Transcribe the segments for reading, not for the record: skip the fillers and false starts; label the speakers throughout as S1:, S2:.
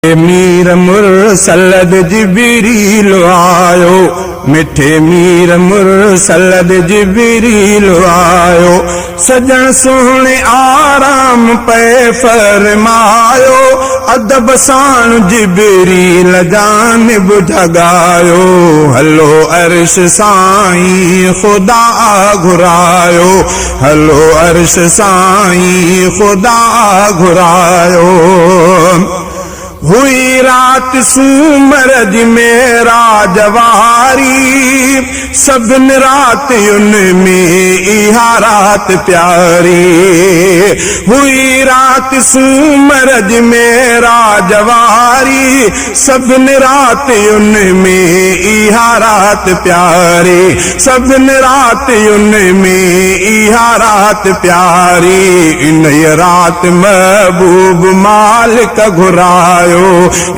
S1: मीर मुरसलद जिबरील आयो, मिठे मीर मुरसलद जिबरील आयो। सजन सोहणे आराम पे फरमायो, अदब साण जिबरील जानिब जगायो। हलो अर्श साईं खुदा घुरायो, हलो अर्श साईं खुदा घुरायो। हुई रात सूमरज मेरा जवारी, सभिन रातियुन में इहा रात प्यारी। हुई रात सूमरज मेरा जवारी, सभिन रातियुन में इहा रात प्यारी। सभिन रातियुन में इहा रात प्यारी। इन रात महबूब मालिक घुरायो,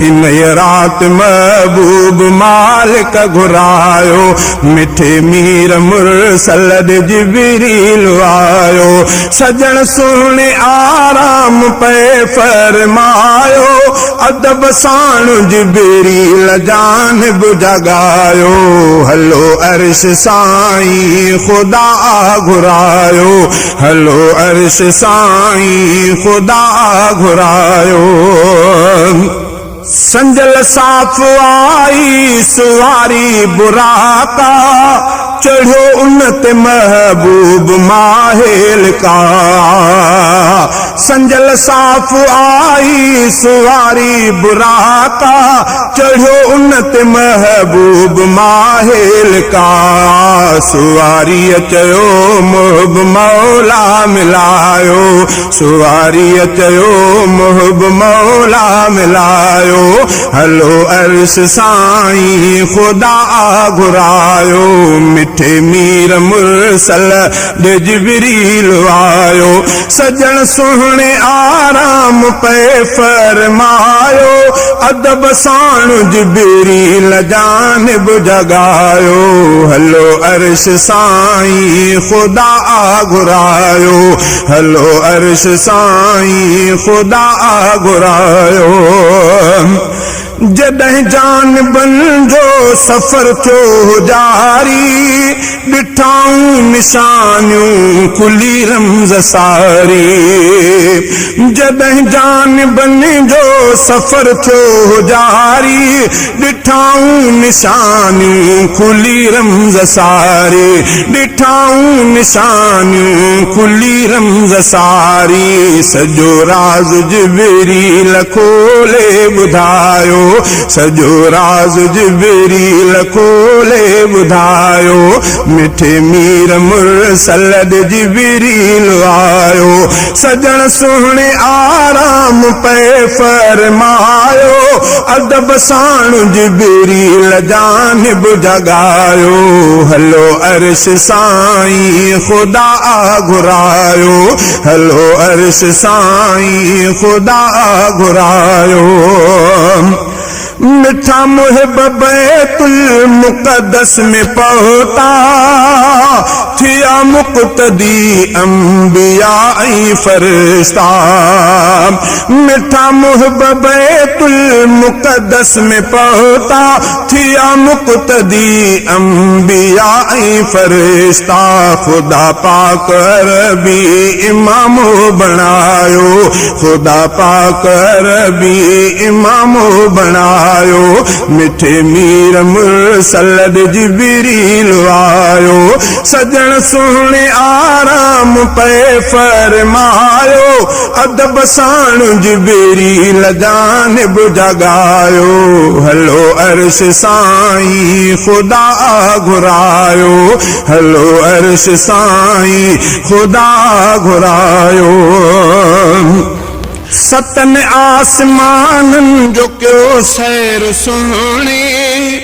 S1: इन रात महबूब मालिक घुरायो। मिठे मीर मुरसलद जिबरील आयो, सजन सुने आराम पे फरमायो। अदब साण जिबरील जानिब जगायो। हलो अर्श साईं खुदा घुरायो, हलो अर्श साईं खुदा घुरायो। संजल साफ आई सुवारी बुराका, चढ़ो उन्नत महबूब माहेल का। संजल साफ आई सुवारी बुराका, चढ़ो उन्नत महबूब माहेल का। सुवारी चयो मुहब मौला मिलायो, सुवारी चयो मुहब मौला मिलायो। हलो अर्श साईं खुदा घुरायो, मिठे मीर मुरसलद जिबरील आयो। सजन सुहणे आराम पे फरमायो, अदब साण जिबरील जानिब जगायो। हलो अर्श साईं खुदा घुरायो, हलो अर्श साईं खुदा घुरायो। जॾहिं जान बन जो सफ़र थियो जारी, ॾिठाऊं निशानियूं खुली रमज़ सारी। जॾहिं जान बन जो सफ़र थियो जारी, ॾिठाऊं निशानियूं खुली रमज़ सारी। ॾिठाऊं निशानियूं खुली रमज़ सारी। सॼो राज़ जिबरील खोले ॿुधायो, सॼो राज़ जिबरील खोले ॿुधायो। मिठे मीर मुरसलद जिबरील आयो, सजन सुहणे आराम पे फरमायो। अदब साण जिबरील जानिब जगायो। हलो अर्श साईं खुदा घुरायो, हलो अर्श साईं खुदा घुरायो। मिठा मुहिब बैतुल मुक़द्दस में पहुता, थिया मुक़्तदी अंबिया ऐं फरिश्ता। मिठा मुहिब बैतुल मुक़द्दस में पहुता, थिया मुक़्तदी अंबिया ऐं फरिश्ता। खुदा पाक अरबी इमाम बणायो, खुदा पाक अरबी इमाम बणायो। मिठे मीर मुरसलद जिबरील आयो, सजन सुहणे आराम पे फरमायो। अदब साण जिबरील जानिब जगायो। हलो अर्श साईं खुदा घुरायो, हलो अर्श साईं खुदा घुरायो। सतन आसमानन जो क्यों सैर सुहणी,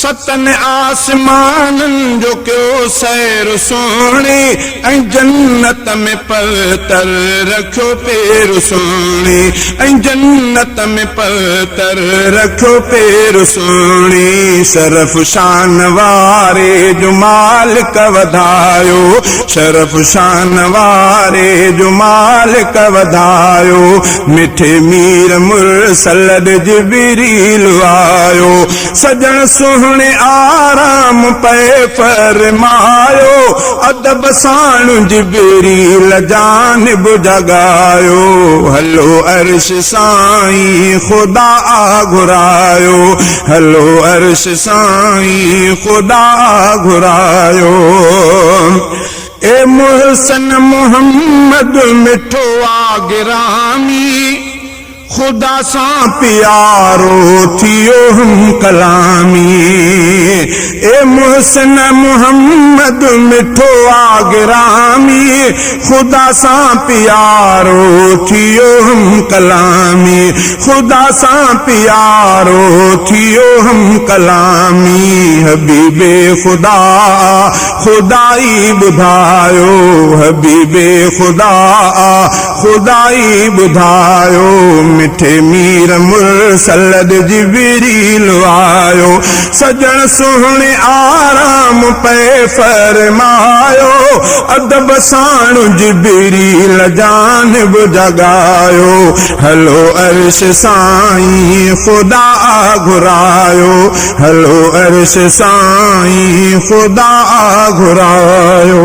S1: सतन आसमानन जो क्यों सैर सोने ऐं जन्नत में परतर रखो पेर सोने ऐं जन्नत में परतर रखो पेर सोने शरफ शान वारे जो मालिक वधायो शरफ शान वारे जो मालिक वधायो मिठे मीर मुरसल जिबरील आयो सजन सुहणे आराम पे फरमायो अदब साण जिबरील जानिब जगायो हलो अर्श साईं खुदा घुरायो हलो अर्श साईं खुदा घुरायो ए मुहसन मोहम्मद मिठो आ गिरामी खुदा सा प्यारो थियो हम कलामी ए मुहसन मोहम्मद मिठो आ गिरामी खुदा सा प्यारो थियो हम कलामी खुदा सा प्यारो थियो हम कलामी हबीबे खुदा खुदाई बुधायो हबीबे खुदा खुदाई बुधायो मिठे मीर मुरसल जिबरील आयो सजन सुहणे आराम पे फरमायो अदब साण जिबरील जानिब जगायो हलो अर्श साईं खुदा घुरायो हलो अर्श साईं खुदा घुरायो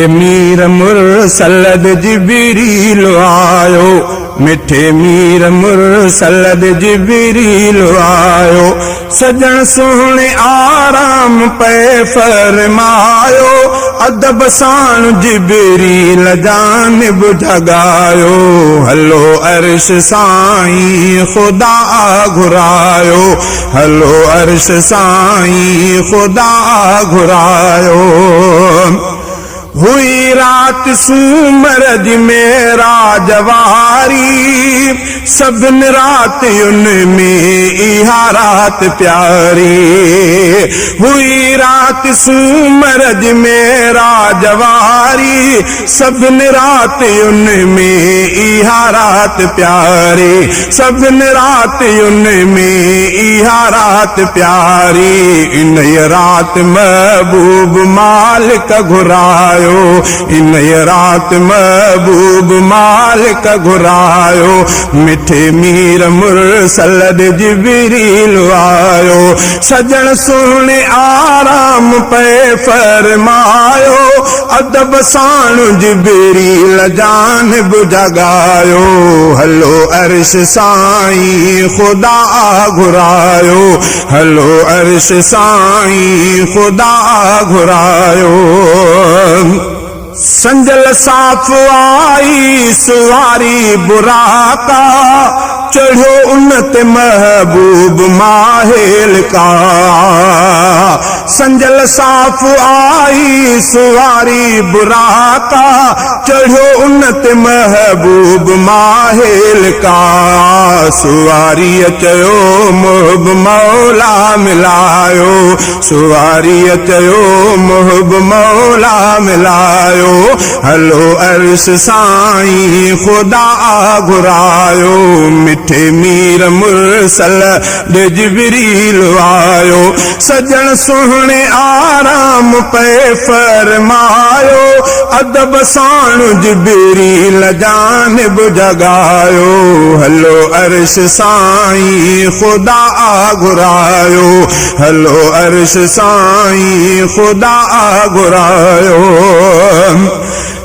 S1: मीर मुरसल जिबरील आयो मिठे मीर मुरसल जिबरील आयो सजन सुहणे आराम पे फरमायो अदब साण जिबरील जानिब जगायो हलो अर्श साईं खुदा घुरायो हलो अर्श साईं खुदा घुरायो हुई रात सूमरज मेरा जवारी सभिन रातियुन में इहा रात प्यारी हुई रात सूमरज मेरा जवारी सभिन रातियुन में इहा रात प्यारी सभिन रातियुन में इहा रात प्यारी इन रात महबूब मालिक घुरायो इन रात महबूब मालिक घुरायो मिठे मीर मुरसल जिबरील आयो सजन सुहणे आराम पे फरमायो अदब साण जिबरील जानिब जगायो हलो अर्श साईं खुदा घुरायो हलो अर्श साईं खुदा घुरायो संजल साफ आई सुवारी बुराका चढ़ो उन्नत महबूब माहेल का संजल साफ आई सुवारी बुराका चढ़ो उन्नत महबूब माहेल का सुवारी चयो मुहब मौला मिलायो सुवारी चयो मुहब मौला मिलायो हलो अर्श साईं खुदा घुरायो मिठे मीर मुरसल जिबरील आयो सजन सुहणे आराम पे फरमायो अदब साण जिबरील जानिब जगायो हलो अर्श साईं खुदा घुरायो हलो अर्श साईं खुदा घुरायो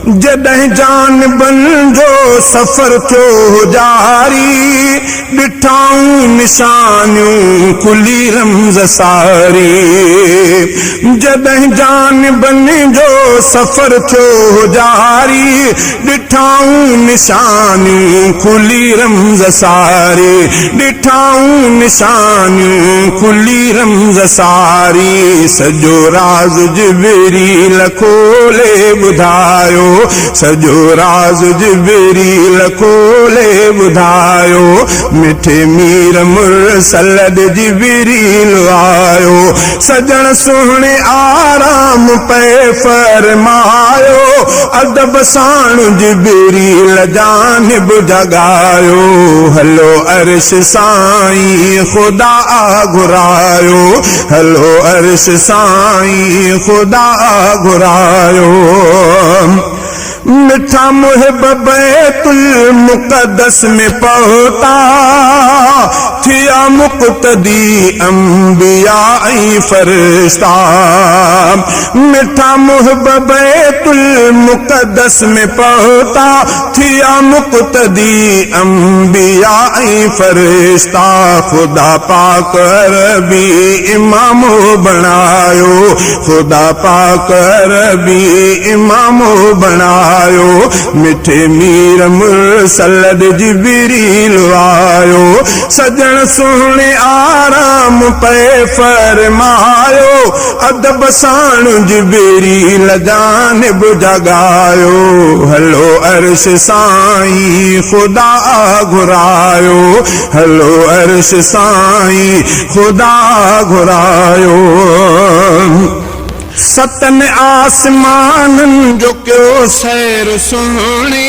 S1: जॾहिं जान बन जो सफ़र थियो जारी ॾिठाऊं निशानियूं खुली रमज़ सारी जॾहिं जान बन जो सफ़र थियो जारी ॾिठाऊं निशानियूं खुली रमज़ सारी ॾिठाऊं निशानियूं खुली रमज़ सारी सॼो राज़ जिबरील खोले ॿुधायो सॼो राज़ जिबरील खोले ॿुधायो मिठे मीर मुरसल जिबरील आयो सजण सुहणे आराम पे फरमायो अदब साण जिबरील जानिब जगायो हलो अर्श साईं खुदा घुरायो हलो अर्श साईं खुदा घुरायो मिठा मुहिब बैतुल मुक़द्दस में पहुता थिया मुक़्तदी अंबिया ऐं फरिश्ता मिठा मुहिब बैतुल मुक़द्दस में पहुता थिया मुक़्तदी अंबिया ऐं फरिश्ता खुदा पाक अरबी इमामो बनायो खुदा पाक अरबी इमामो बनायो मिठे मीर मुरसल जिबरील आयो सजण सुहणे आराम पे फरमायो अदब साण जिबरील जानिब जगायो हलो अर्श साईं खुदा घुरायो हलो अर्श साईं खुदा घुरायो सतन आसमानन जो क्यों सैर सुहणी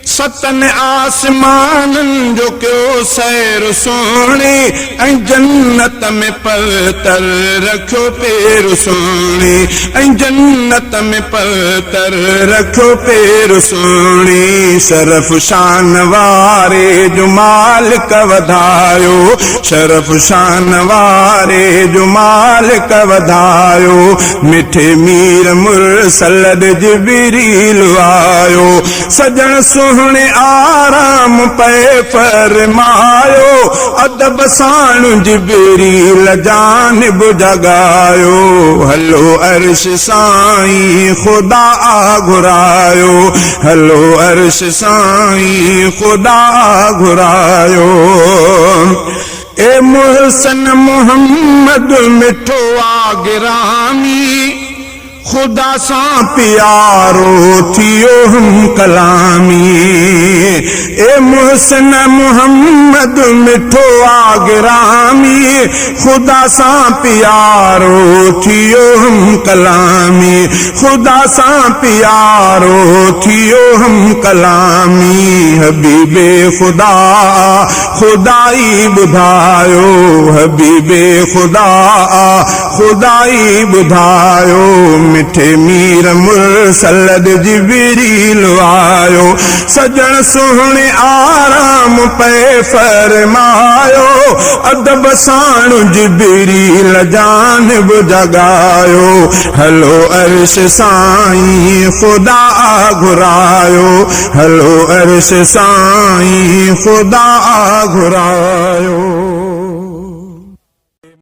S1: सतन आसमानन जो क्यों सैर सुहणी ऐं जन्नत में पतर रखो पैर सुहणी ऐं जन्नत में पतर रखो पैर सुहणी शरफ शान वारे जो मालिक वधायो शरफ शान वारे जो मालिक वधायो मिठे मीर मुरसल जिबरील आयो सजण सुहणे आराम पे फरमायो अदब साण जिबरील जानिब जगायो हलो अर्श साईं खुदा घुरायो हलो अर्श साईं खुदा घुरायो ए मुहसन मोहम्मद मिठो आ गिरामी खुदा सा प्यारो थियो हम कलामी ए मुहसन मोहम्मद मिठो आ गिरामी खुदा सा प्यारो थियो हम कलामी खुदा सा प्यारो थियो हम कलामी हबीबे खुदा खुदाई बुधायो हबीबे खुदा खुदाई बुधायो मिठे मीर मुरसल जिबरील आयो सजण सुहणे आराम पे फरमायो अदब साण जिबरील जानिब जगायो हलो अर्श साईं खुदा घुरायो हलो अर्श साईं खुदा घुरायो